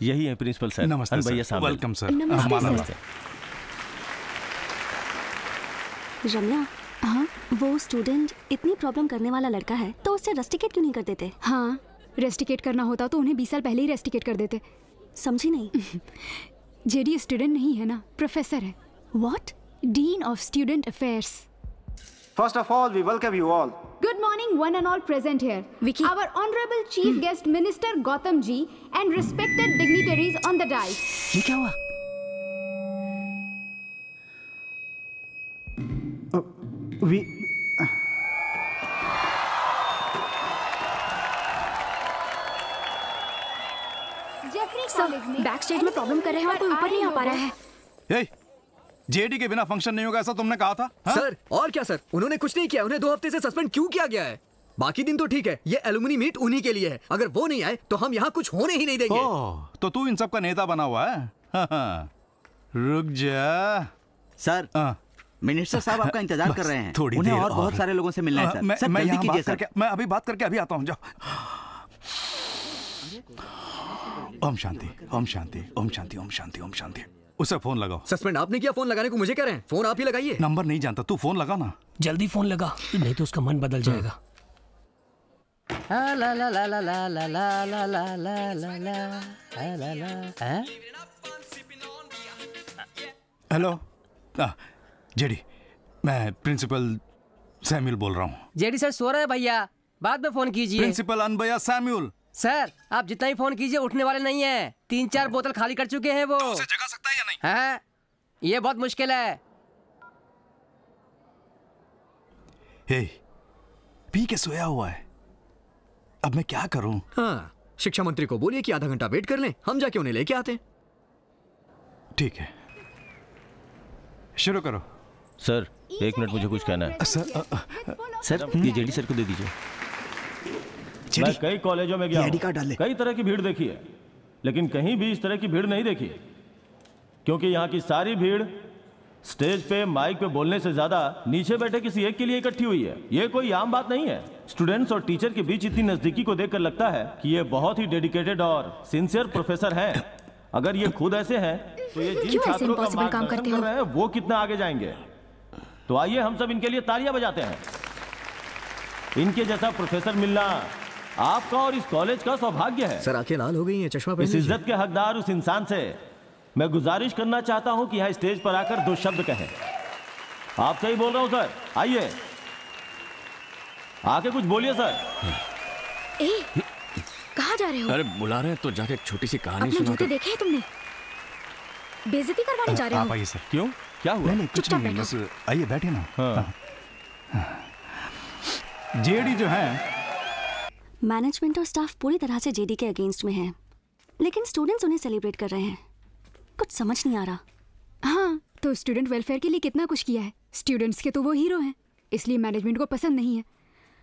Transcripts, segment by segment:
यही है principal sir. नमस्ते भैया साहब। Welcome sir. नमस्ते रम्या, हाँ वो स्टूडेंट इतनी प्रॉब्लम करने वाला लड़का है तो उससे रेस्टिकेट क्यों नहीं कर देते? हाँ, रेस्टिकेट करना होता तो उन्हें 20 साल पहले ही रेस्टिकेट कर देते। समझी नहीं। जेडी स्टूडेंट नहीं है ना, प्रोफेसर है। What? Dean of Student Affairs. First of all, we welcome you all. Good morning, one and all present here. Vicky. Our honorable chief guest, Minister Gautam ji, and respected dignitaries on the dais. ये क्या हुआ? We back stage में problem कर रहे हैं और कोई ऊपर नहीं आ पा रहा है। हे, जेडी के बिना फंक्शन नहीं होगा ऐसा तुमने कहा था? हाँ? सर और क्या सर, उन्होंने कुछ नहीं किया। उन्हें 2 हफ्ते से सस्पेंड क्यों किया गया है? बाकी दिन तो ठीक है, ये एलुमनी मीट उन्हीं के लिए है। अगर वो नहीं आए तो हम यहाँ कुछ होने ही नहीं देंगे। तो तू इन सब का नेता बना हुआ है? हाँ। रुक जा सर। मिनिस्टर साहब आपका इंतजार कर रहे हैं। थोड़ी उन्हें देर और बहुत सारे लोगों से मिलना है सर। सर मैं जल्दी कीजिए सर। मैं अभी बात करके अभी आता हूँ। जाओ। ओम शांति, ओम शांति, ओम शांति, ओम शांति, ओम शांति। उसे फोन लगाओ। सस्पेंड आपने किया, फोन लगाने को मुझे कह रहे हैं? फोन आप ही लगाइए। नंबर नहीं जानता, तू फोन लगा ना। जल्दी फोन लगा, नहीं तो उसका मन बदल जाएगा। ला ला ला ला ला ला ला ला ला ला ला ला ला। हेलो जेडी, मैं प्रिंसिपल सैमुअल बोल रहा हूँ। जेडी सर सो रहे हैं भैया, बाद में फोन कीजिए। Principal अनबया Samuel. सर आप जितना ही फोन कीजिए उठने वाले नहीं है। 3-4 बोतल खाली कर चुके हैं वो। तो उसे जगा सकता है या नहीं? हाँ, ये बहुत मुश्किल है। हे, पी के सोया हुआ है, अब मैं क्या करूं? हाँ, शिक्षा मंत्री को बोलिए कि आधा घंटा वेट कर लें, हम जाके उन्हें लेके आते हैं। ठीक है, शुरू करो। सर 1 मिनट, मुझे कुछ कहना है। सर ये जेडी सर को दे दीजिए। मैं कई कॉलेजों में गया हूं, कई तरह की भीड़ देखी है, लेकिन कहीं भी इस तरह की भीड़ नहीं देखी, क्योंकि यहाँ की सारी भीड़ स्टेज पे माइक पे बोलने से ज्यादा नीचे बैठे किसी एक के लिए इकट्ठी हुई है। ये कोई आम बात नहीं है। स्टूडेंट्स और टीचर के बीच इतनी नजदीकी को देखकर लगता है कि ये बहुत ही डेडिकेटेड और सिंसियर प्रोफेसर हैं। अगर ये खुद ऐसे हैं तो ये जिन छात्रों का मार्गदर्शन कर रहे हैं वो कितना आगे जाएंगे। तो आइए हम सब इनके लिए तालियां बजाते हैं। इनके जैसा प्रोफेसर मिलना आपका और इस कॉलेज का सौभाग्य है। सर आंखें लाल हो गई हैं, चश्मा पहन इस इज्जत के हकदार उस इंसान से मैं गुजारिश करना चाहता हूं कि यहाँ स्टेज पर आकर 2 शब्द कहें। आपसे ही बोल रहा हूं सर, आइए आके कुछ बोलिए सर। कहाँ जा रहे हो? अरे बुला रहे हैं तो जाके एक छोटी सी कहानी अपने सुना। जूते देखे हैं तुमने? बेइज्जती करवाने जा रहे हो? आप आइए सर। क्यों, क्या हुआ? नहीं कुछ नहीं, बस आइए बैठे ना। जेडी जो है, मैनेजमेंट और स्टाफ पूरी तरह से जेडी के अगेंस्ट में है, लेकिन स्टूडेंट्स उन्हें सेलिब्रेट कर रहे हैं। कुछ समझ नहीं आ रहा। हाँ, तो स्टूडेंट वेलफेयर के लिए कितना कुछ किया है। स्टूडेंट्स के तो वो हीरो हैं, इसलिए मैनेजमेंट को पसंद नहीं है।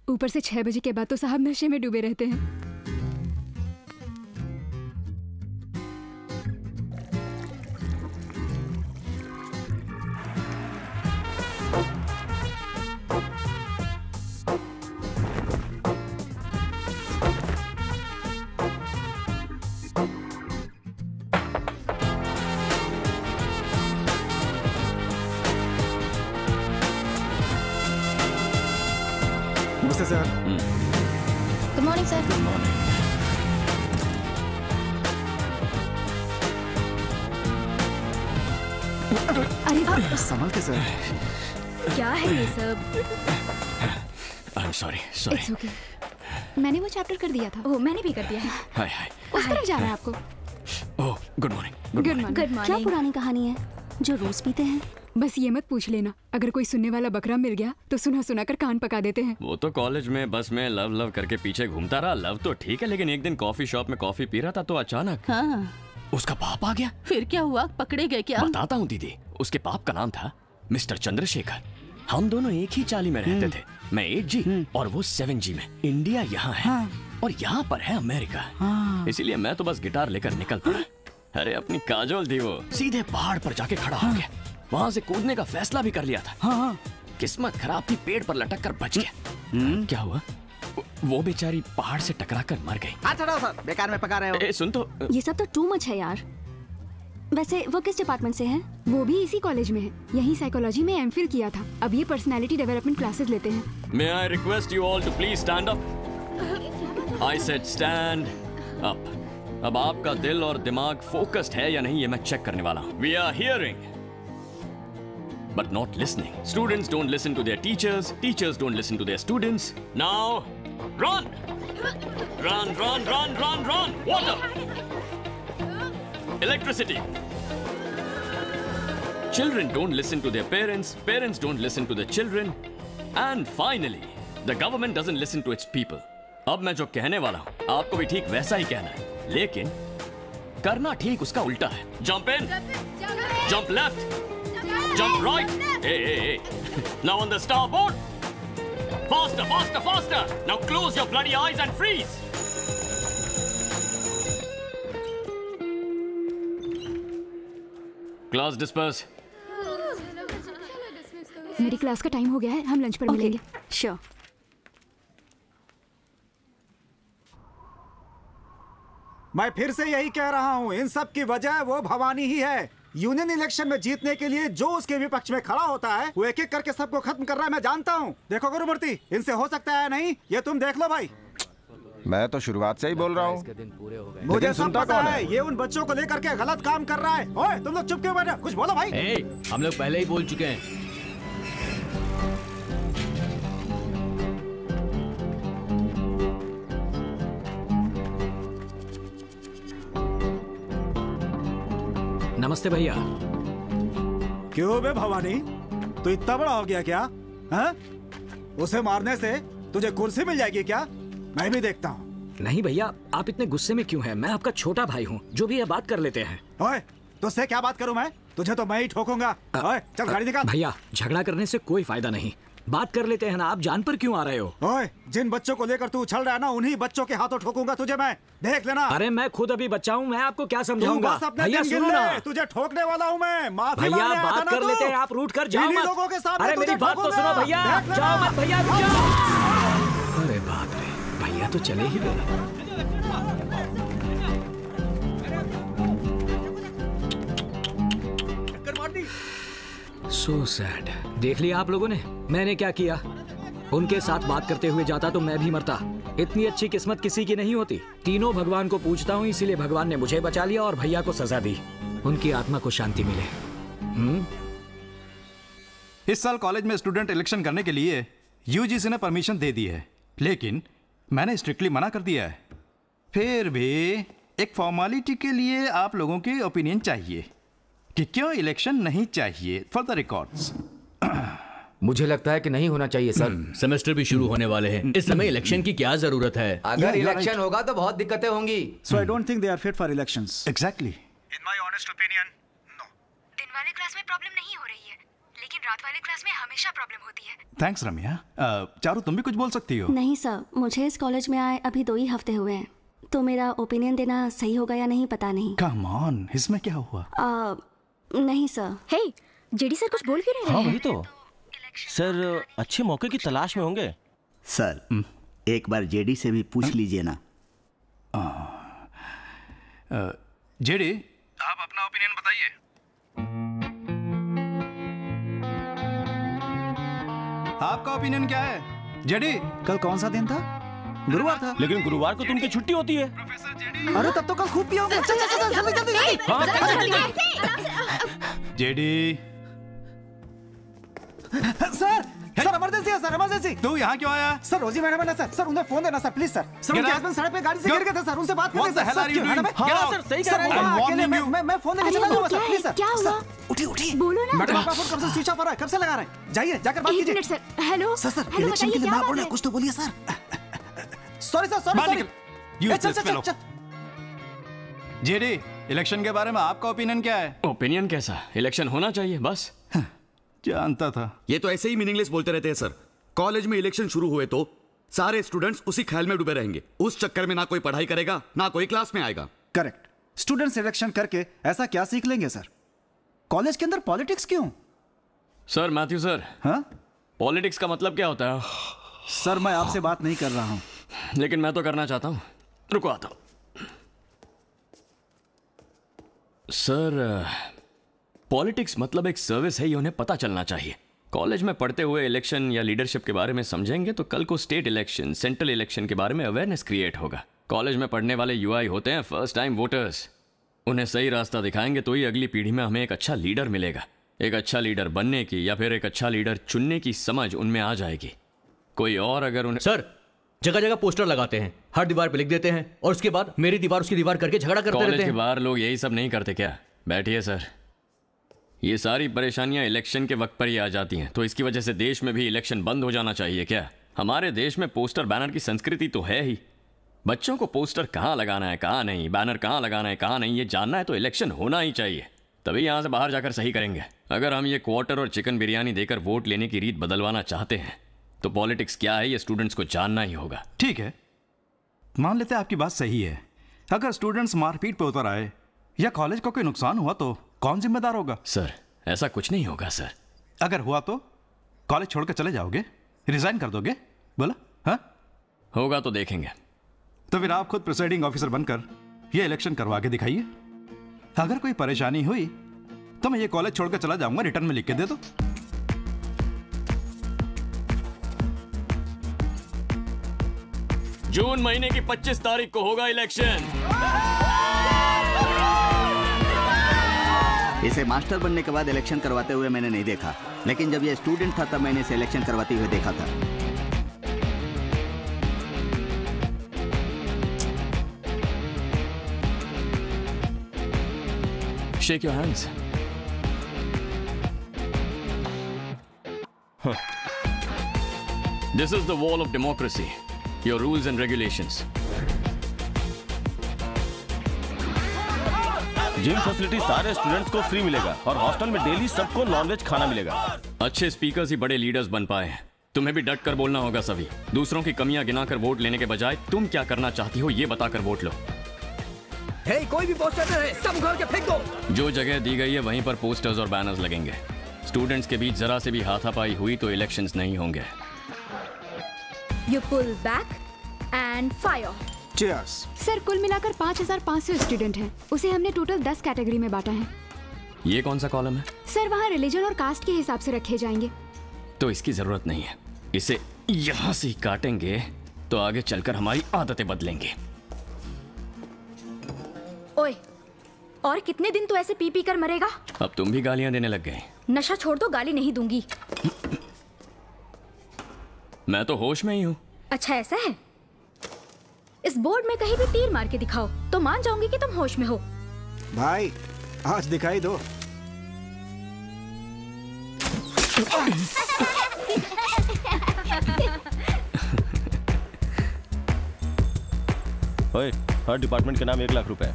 ऊपर से 6 बजे के बाद तो साहब नशे में डूबे रहते हैं। नमस्ते sir. Good morning sir. Good morning. अरे संभल के सर। क्या है ये सब? I am sorry, sorry. It's okay. मैंने वो चैप्टर कर दिया था। ओह, मैंने भी कर दिया है। हाय हाय। उस तरफ जाना है आपको। ओह, गुड मॉर्निंग। Good morning. क्या पुरानी कहानी है जो रोज पीते हैं? बस ये मत पूछ लेना, अगर कोई सुनने वाला बकरा मिल गया तो सुना सुना कर कान पका देते हैं। वो तो कॉलेज में बस में लव लव करके पीछे घूमता रहा। लव तो ठीक है, लेकिन एक दिन कॉफी शॉप में कॉफी पी रहा था तो अचानक उसका बाप आ गया। फिर क्या हुआ, पकड़े गए क्या? बताता हूँ दीदी। उसके बाप का नाम था मिस्टर चंद्रशेखर। हम दोनों एक ही चाली में रहते थे। मैं 8G और वो 7G में। इंडिया यहाँ है और यहाँ पर है अमेरिका। इसीलिए मैं तो बस गिटार लेकर निकल पड़ा। अरे अपनी काजोल थी वो, सीधे पहाड़ पर जाके खड़ा हो गया। वहाँ से कूदने का फैसला भी कर लिया था। किस्मत खराब थी, पेड़ पर लटक कर बच गया। क्या हुआ? वो बेचारी पहाड़ से टकराकर मर गई। हाथ हटाओ सर, बेकार में पका रहे हो। सुन तो। ये सब तो टू मच है यार। वैसे वो किस डिपार्टमेंट से हैं? वो भी इसी कॉलेज में है, यही साइकोलॉजी में एमफिल किया था। अब ये पर्सनालिटी डेवलपमेंट क्लासेस लेते हैं। May I request you all to please stand up? I said stand up. अब आपका दिल और दिमाग फोकस्ड है या नहीं ये मैं चेक करने वाला हूँ। We are hearing, but not listening. Students don't listen to their teachers. Teachers don't listen to their students. Now, run! Run, run, run, run, run! Water! Electricity! Children don't listen to their parents. Parents don't listen to their children. And finally, the government doesn't listen to its people. अब मैं जो कहने वाला हूँ आपको भी ठीक वैसा ही कहना है, लेकिन करना ठीक उसका उल्टा है। Jump in, jump left, jump right. Hey, hey, hey! Now on the starboard. Faster, faster, faster! Now close your bloody eyes and freeze. Class disperse. मेरी क्लास का टाइम हो गया है, हम लंच पर मिलेंगे। श्योर। मैं फिर से यही कह रहा हूँ, इन सब की वजह वो भवानी ही है। यूनियन इलेक्शन में जीतने के लिए जो उसके विपक्ष में खड़ा होता है वो एक एक करके सबको खत्म कर रहा है, मैं जानता हूँ। देखो गुरुमूर्ति, इनसे हो सकता है नहीं, ये तुम देख लो भाई। मैं तो शुरुआत से ही बोल रहा हूँ, मुझे सब पता है ये उन बच्चों को लेकर के गलत काम कर रहा है। ओए तुम लोग चुप क्यों बैठे, कुछ बोलो भाई। हम लोग पहले ही बोल चुके हैं। नमस्ते भैया। क्यों बे भवानी, तू इतना बड़ा हो गया क्या? हाँ? उसे मारने से तुझे कुर्सी मिल जाएगी क्या? मैं भी देखता हूँ। नहीं भैया, आप इतने गुस्से में क्यों हैं? मैं आपका छोटा भाई हूँ, जो भी है बात कर लेते हैं। ओए, तुझसे क्या बात करूँ मैं? तुझे तो मैं ही ठोकूंगा। ओए, चल गाड़ी निकाल। भैया, झगड़ा करने से कोई फायदा नहीं, बात कर लेते हैं ना। आप जान पर क्यों आ रहे हो? ओए, जिन बच्चों को लेकर तू उछल रहा है ना, उन्हीं बच्चों के हाथों ठोकूंगा तुझे मैं, देख लेना। अरे मैं खुद अभी बच्चा हूँ, मैं आपको क्या समझाऊंगा? भैया सुनो ना, तुझे ठोकने वाला हूँ मैं। माफी भैया बात कर लेते हैं, आप रूठ कर जाओ मत। लोगों के सामने अरे मेरी बात तो सुनो भैया, जाओ मत भैया, रुक जाओ। अरे बाप रे, भैया तो चले ही गए। So sad। देख लिया आप लोगों ने मैंने क्या किया? उनके साथ बात करते हुए जाता तो मैं भी मरता। इतनी अच्छी किस्मत किसी की नहीं होती। तीनों भगवान को पूजता हूँ, इसीलिए भगवान ने मुझे बचा लिया और भैया को सजा दी। उनकी आत्मा को शांति मिले। इस साल कॉलेज में स्टूडेंट इलेक्शन करने के लिए यूजीसी ने परमिशन दे दी है, लेकिन मैंने स्ट्रिक्टली मना कर दिया है। फिर भी एक फॉर्मेलिटी के लिए आप लोगों की ओपिनियन चाहिए कि क्यों इलेक्शन नहीं चाहिए फॉर द रिकॉर्ड्स। मुझे लगता है कि नहीं होना चाहिए सर। सेमेस्टर भी शुरू होने वाले हैं, इस समय इलेक्शन की क्या जरूरत है? अगर इलेक्शन होगा तो बहुत दिक्कतें होंगी। So I don't think they are fit for elections. Exactly. In my honest opinion, no. दिन वाले क्लास में प्रॉब्लम नहीं हो रही है, लेकिन रात वाले क्लास में हमेशा प्रॉब्लम होती है। थैंक्स रम्या। चारू तुम भी कुछ बोल सकती हो? नहीं सर, मुझे इस कॉलेज में आए अभी 2 ही हफ्ते हुए हैं, तो मेरा ओपिनियन देना सही होगा या नहीं पता नहीं। Come on, इसमें क्या हुआ? नहीं सर। हे, जेडी सर कुछ बोल क्यों नहीं रहे? हाँ वही तो सर, अच्छे मौके की तलाश में होंगे। सर एक बार जेडी से भी पूछ लीजिए ना। जेडी, आप अपना ओपिनियन बताइए। आपका ओपिनियन क्या है? जेडी, कल कौन सा दिन था? गुरुवार था। लेकिन गुरुवार को तो उनकी छुट्टी होती है। अरे तब तो कल खूब पियोगे। चल चल चल जल्दी जल्दी। जेडी। सर इमरजेंसी है सर, इमरजेंसी। तू यहाँ क्यों आया? सर रोजी मैडम है ना सर, सर उन्हें फोन देना सर प्लीज सर। सर उनके हस्बैंड सड़क पे गाड़ी से गिर गए थे सर, उनसे बात करनी है सर। हाँ सर सही कह रहे हैं। मैं फोन देके चला जाऊंगा सर, प्लीज सर। क्या हुआ? उठी उठी बोलो ना। मैडम आपका फोन कब से स्विच ऑफ हो रहा है, कब से लगा रहे हैं? जाइए जाकर बात कीजिए। 1 minute sir. Hello sir sir election के लिए ना बोलना, कुछ तो बोलिए सर। Sorry sir, sorry. चल चल चल। जेडी, इलेक्शन के बारे में आपका ओपिनियन क्या है? ओपिनियन कैसा? इलेक्शन होना चाहिए बस। जानता था। ये तो ऐसे ही मीनिंगलेस बोलते रहते हैं सर। कॉलेज में इलेक्शन शुरू हुए तो सारे स्टूडेंट्स उसी ख्याल में डूबे रहेंगे, उस चक्कर में ना कोई पढ़ाई करेगा ना कोई क्लास में आएगा। करेक्ट। स्टूडेंट्स इलेक्शन करके ऐसा क्या सीख लेंगे सर? कॉलेज के अंदर पॉलिटिक्स क्यों? सर मैथ्यू सर, हाँ? पॉलिटिक्स का मतलब क्या होता है? सर मैं आपसे बात नहीं कर रहा हूं, लेकिन मैं तो करना चाहता हूं। रुको आता हूं। सर, पॉलिटिक्स मतलब एक सर्विस है, ये उन्हें पता चलना चाहिए। कॉलेज में पढ़ते हुए इलेक्शन या लीडरशिप के बारे में समझेंगे तो कल को स्टेट इलेक्शन, सेंट्रल इलेक्शन के बारे में अवेयरनेस क्रिएट होगा। कॉलेज में पढ़ने वाले यूआई होते हैं फर्स्ट टाइम वोटर्स। उन्हें सही रास्ता दिखाएंगे तो ही अगली पीढ़ी में हमें एक अच्छा लीडर मिलेगा। एक अच्छा लीडर बनने की या फिर एक अच्छा लीडर चुनने की समझ उनमें आ जाएगी। कोई और अगर उन्हें सर, जगह जगह पोस्टर लगाते हैं, हर दीवार पे लिख देते हैं और उसके बाद मेरी दीवार उसकी दीवार करके झगड़ा करते रहते हैं। कॉलेज के बाहर लोग यही सब नहीं करते क्या? बैठिए सर। ये सारी परेशानियां इलेक्शन के वक्त पर ही आ जाती हैं, तो इसकी वजह से देश में भी इलेक्शन बंद हो जाना चाहिए क्या? हमारे देश में पोस्टर बैनर की संस्कृति तो है ही। बच्चों को पोस्टर कहाँ लगाना है कहाँ नहीं, बैनर कहाँ लगाना है कहाँ नहीं, ये जानना है तो इलेक्शन होना ही चाहिए। तभी यहाँ से बाहर जाकर सही करेंगे। अगर हम ये क्वार्टर और चिकन बिरयानी देकर वोट लेने की रीत बदलवाना चाहते हैं तो पॉलिटिक्स क्या है ये स्टूडेंट्स को जानना ही होगा। ठीक है, मान लेते हैं आपकी बात सही है। अगर स्टूडेंट्स मारपीट पे उतर आए या कॉलेज को कोई नुकसान हुआ तो कौन जिम्मेदार होगा? सर, ऐसा कुछ नहीं होगा सर। अगर हुआ तो कॉलेज छोड़कर चले जाओगे, रिजाइन कर दोगे? बोला हाँ? होगा तो देखेंगे। तो फिर आप खुद प्रिसाइडिंग ऑफिसर बनकर ये इलेक्शन करवा के दिखाइए। अगर कोई परेशानी हुई तो मैं ये कॉलेज छोड़कर चला जाऊंगा, रिटर्न में लिख के दे दो। जून महीने की 25 तारीख को होगा इलेक्शन। इसे मास्टर बनने के बाद इलेक्शन करवाते हुए मैंने नहीं देखा, लेकिन जब ये स्टूडेंट था तब मैंने इसे इलेक्शन करवाते हुए देखा था। Shake your hands. This is the wall of democracy. Your rules and regulations. Gym facility सारे स्टूडेंट्स को फ्री मिलेगा और हॉस्टल में डेली सबको नॉनवेज खाना मिलेगा। अच्छे स्पीकर्स ही बड़े लीडर्स बन पाए हैं। तुम्हें भी डट कर बोलना होगा सभी। दूसरों की कमियां गिनाकर वोट लेने के बजाय तुम क्या करना चाहती हो ये बताकर वोट लो। कोई भी पोस्टर है, सब उखाड़ के फेंक दो। जो जगह दी गई है वहीं पर पोस्टर्स और बैनर्स लगेंगे। स्टूडेंट्स के बीच जरा से भी हाथापाई हुई तो इलेक्शंस नहीं होंगे। You pull back and fire. Cheers. Sir, कुल मिलाकर 5500 स्टूडेंट हैं। उसे हमने टोटल 10 कैटेगरी में बांटा है। ये कौन सा कॉलम है? सर, वहाँ रिलीजन और कास्ट के हिसाब से रखे जाएंगे। तो इसकी जरूरत नहीं है। इसे यहाँ से ही काटेंगे तो आगे चलकर हमारी आदतें बदलेंगे। ओए, और कितने दिन तू ऐसे पी पी कर मरेगा? अब तुम भी गालियां देने लग गए। नशा छोड़ दो, गाली नहीं दूंगी। मैं तो होश में ही हूँ। अच्छा ऐसा है? इस बोर्ड में कहीं भी तीर मार के दिखाओ तो मान जाऊंगी कि तुम होश में हो। भाई, आज दिखाई दो। ओए, हर डिपार्टमेंट के नाम 1 लाख रुपए।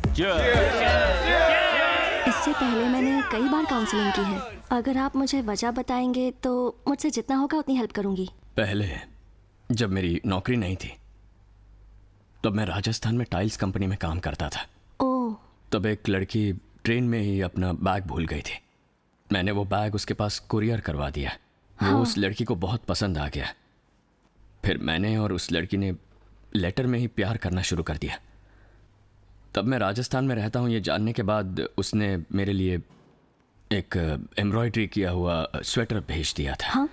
इससे पहले मैंने कई बार काउंसलिंग की है। अगर आप मुझे वजह बताएंगे तो मुझसे जितना होगा उतनी हेल्प करूंगी। पहले जब मेरी नौकरी नहीं थी तब मैं राजस्थान में टाइल्स कंपनी में काम करता था। ओह। तब एक लड़की ट्रेन में ही अपना बैग भूल गई थी। मैंने वो बैग उसके पास कुरियर करवा दिया। हाँ। वो उस लड़की को बहुत पसंद आ गया। फिर मैंने और उस लड़की ने लेटर में ही प्यार करना शुरू कर दिया। तब मैं राजस्थान में रहता हूँ ये जानने के बाद उसने मेरे लिए एक एम्ब्रॉयडरी किया हुआ स्वेटर भेज दिया था। हाँ?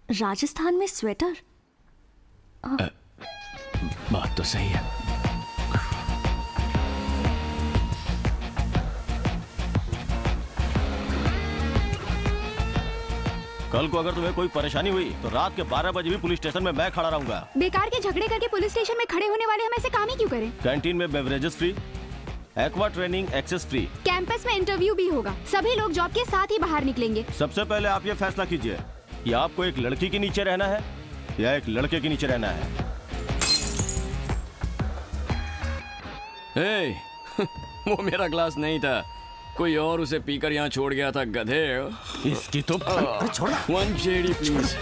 राजस्थान में स्वेटर? बात तो सही है। कल को अगर तुम्हें कोई परेशानी हुई तो रात के 12 बजे भी पुलिस स्टेशन में मैं खड़ा रहूंगा। बेकार के झगड़े करके पुलिस स्टेशन में खड़े होने वाले हम ऐसे काम ही क्यों करें? कैंटीन में beverages free, aqua training access free. Campus में इंटरव्यू भी होगा। सभी लोग जॉब के साथ ही बाहर निकलेंगे। सबसे पहले आप ये फैसला कीजिए कि आपको एक लड़की के नीचे रहना है या एक लड़के के नीचे रहना है। वो मेरा ग्लास नहीं था, कोई और उसे पीकर यहाँ छोड़ गया था गधे। इसकी तो छोड़ा। 1 JD प्लीज।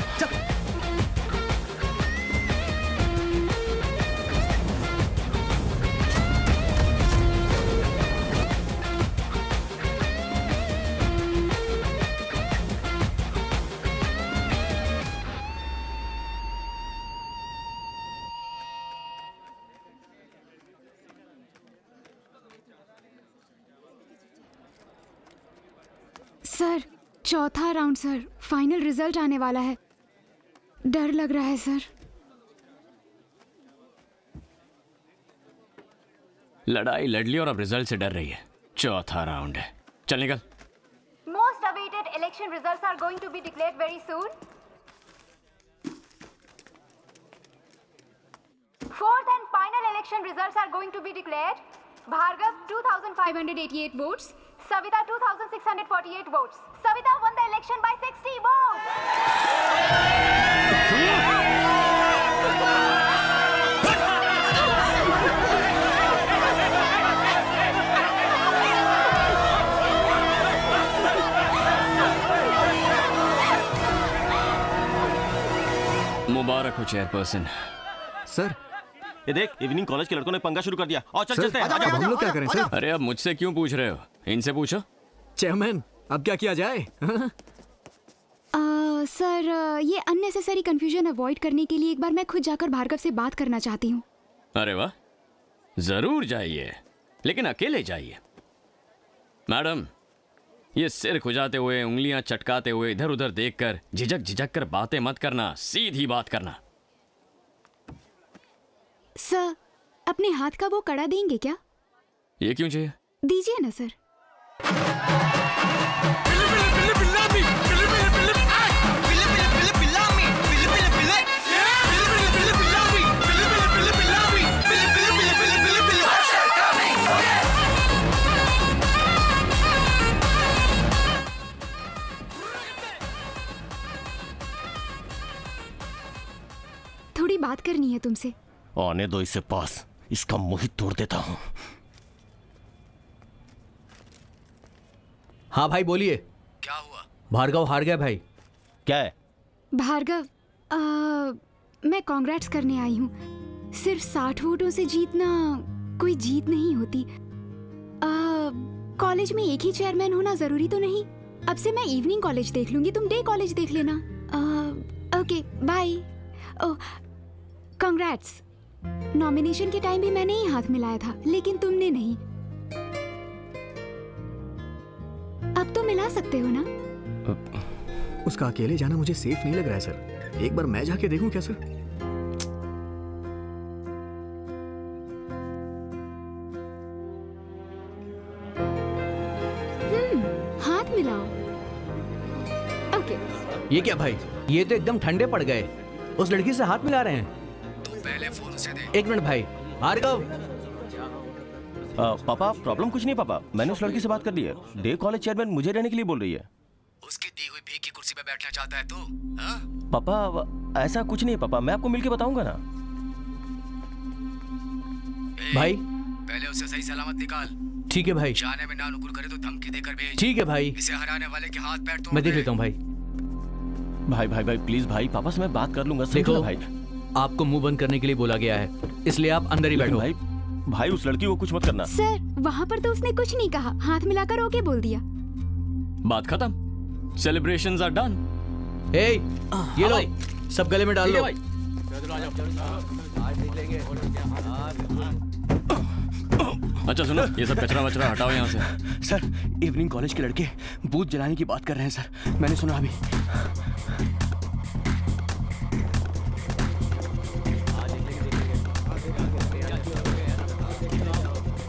सर, चौथा राउंड सर, फाइनल रिजल्ट आने वाला है। डर लग रहा है सर। लड़ाई लड़ ली और अब रिजल्ट से डर रही है। चौथा राउंड है, चल निकल। Most awaited election results are going to be declared very soon. Fourth and final election results are going to be declared. Bhargav 2,588 votes. Savita 2,648 votes. Savita won the election by 60 votes. मुबारक हो chairperson. Sir, ये देख, evening college के लड़कों ने पंगा शुरू कर दिया। और चल चलते हैं। हम लोग क्या करें सर? अरे अब मुझसे क्यों पूछ रहे हो? इनसे पूछो। चेयरमैन, अब क्या किया जाए? सर, ये अननेसेसरी कंफ्यूजन अवॉइड करने के लिए एक बार मैं खुद जाकर भार्गव से बात करना चाहती हूँ। अरे वाह, जरूर जाइए, लेकिन अकेले जाइए। मैडम, ये सिर खुजाते हुए, उंगलियां चटकाते हुए, इधर उधर देखकर झिझक कर बातें मत करना, सीधी बात करना। सर, अपने हाथ का वो कड़ा देंगे क्या? ये क्यों चाहिए? दीजिए ना सर। थोड़ी बात करनी है तुमसे। आने दो इसे पास, इसका मुंह ही तोड़ देता हूँ। हाँ भाई बोलिए। क्या हुआ? भार्गव हार गया भाई। क्या है? भार्गव, मैं कांग्रेट्स करने आई हूँ। सिर्फ 60 वोटों से जीतना कोई जीत नहीं होती। कॉलेज में एक ही चेयरमैन होना जरूरी तो नहीं। अब से मैं इवनिंग कॉलेज देख लूंगी, तुम डे कॉलेज देख लेना। Okay bye. कांग्रेट्स। नॉमिनेशन के टाइम भी मैंने ही हाथ मिलाया था, लेकिन तुमने नहीं। अब तो मिला सकते हो ना? उसका अकेले जाना मुझे सेफ नहीं लग रहा है सर। एक बार मैं जाके देखूं क्या सर? हाथ मिलाओ। ओके। ये क्या भाई, ये तो एकदम ठंडे पड़ गए। उस लड़की से हाथ मिला रहे हैं। तुम पहले फोन से दे। एक मिनट भाई। भार्गव। पापा, प्रॉब्लम कुछ नहीं पापा, मैंने उस लड़की से बात कर ली है। डे कॉलेज चेयरमैन मुझे रहने के लिए बोल रही है। उसकी दी हुई भीख की कुर्सी पे बैठना चाहता है तो? पापा, ऐसा कुछ नहीं है पापा, मैं आपको मिलके बताऊंगा ना। भाई पहले उसे सही सलामत निकाल। ठीक है भाई। जाने में ना नुकुर करे तो धमकी देकर भेज। ठीक है भाई। इसे हराने वाले के हाथ पैर तोड़। मैं देख लेता हूँ भाई। भाई भाई भाई प्लीज भाई, पापा से मैं बात कर लूंगा। देखो भाई, आपको मुंह बंद करने के लिए बोला गया है, इसलिए आप अंदर ही बैठो। भाई उस लड़की को कुछ मत करना। सर, वहाँ पर तो उसने कुछ नहीं कहा, हाथ मिलाकर ओके बोल दिया। बात खत्म। Celebrations are done. ए, ये लो, सब गले में डाल लो। अच्छा सुनो, ये सब कचरा वचरा हटाओ यहाँ से। सर, इवनिंग कॉलेज के लड़के बूथ जलाने की बात कर रहे हैं सर, मैंने सुना अभी।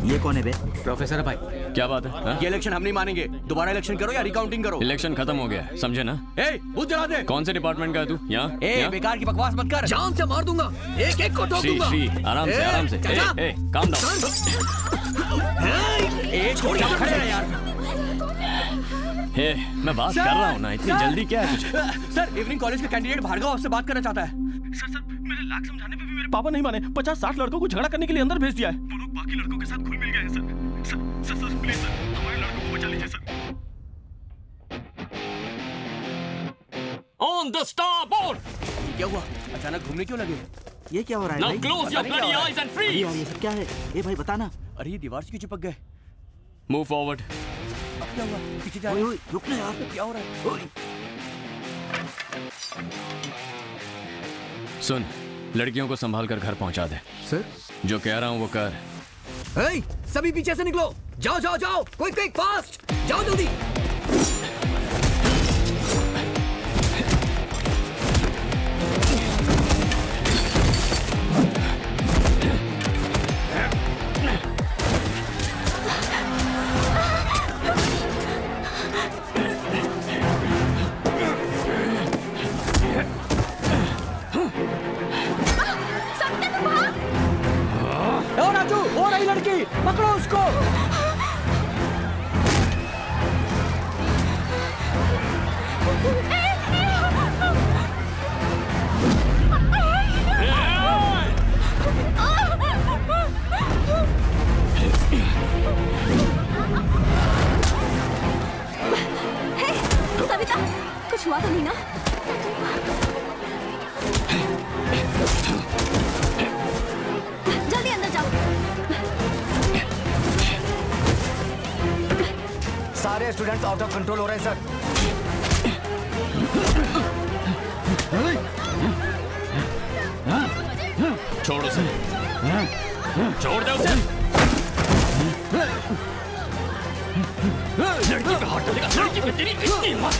ये कौन है बे? प्रोफेसर भाई। क्या बात है? ये इलेक्शन हम नहीं मानेंगे। दोबारा इलेक्शन करो या रिकाउंटिंग करो। इलेक्शन खत्म हो गया, समझे ना? ए, बूथ जला दे। कौन से डिपार्टमेंट का है तू? यहाँ? बेकार की बकवास मत कर। जान से मार दूंगा, एक एक को ठोक दूंगा। आराम से, आराम से। Calm down. छोड़ खड़े रह यार। मैं बात कर रहा हूँ ना, इतनी जल्दी क्या है तुझे? सर, इवनिंग कॉलेज का कैंडिडेट भार्गव आपसे बात करना चाहता है। सर, मेरे लाख समझाने पे भी मेरे पापा नहीं माने। 50-60 लड़कों को झगड़ा करने के लिए अंदर भेज दिया है। वो लोग बाकी लड़कों के साथ घुल मिल गए हैं सर। सर प्लीज सर, हमारे लड़कों को बचा लीजिए सर। On the starboard. क्या हुआ? अचानक घूमने क्यों लगे? ये क्या हो रहा है? Now close your bloody eyes and freeze. ये सब क्या है? ये भाई बताना। अरे ये दीवार से क्यों चिपक गए? Move forward. अब क्या हुआ? पीछे जा। ओए रुक ना यार, क्या हो रहा है? सुन, लड़कियों को संभाल कर घर पहुंचा दे। सर, जो कह रहा हूं वो कर। सभी पीछे से निकलो। जाओ जाओ जाओ, क्विक क्विक फास्ट, जाओ जल्दी। कुछ हुआ तो नहीं ना? जल्दी अंदर जाओ। सारे स्टूडेंट्स आउट ऑफ कंट्रोल हो रहे हैं सर। छोड़ उसे, छोड़ दे उसे। लड़की पे हाथ डालेगा, लड़की पे तेरी इतनी हिम्मत।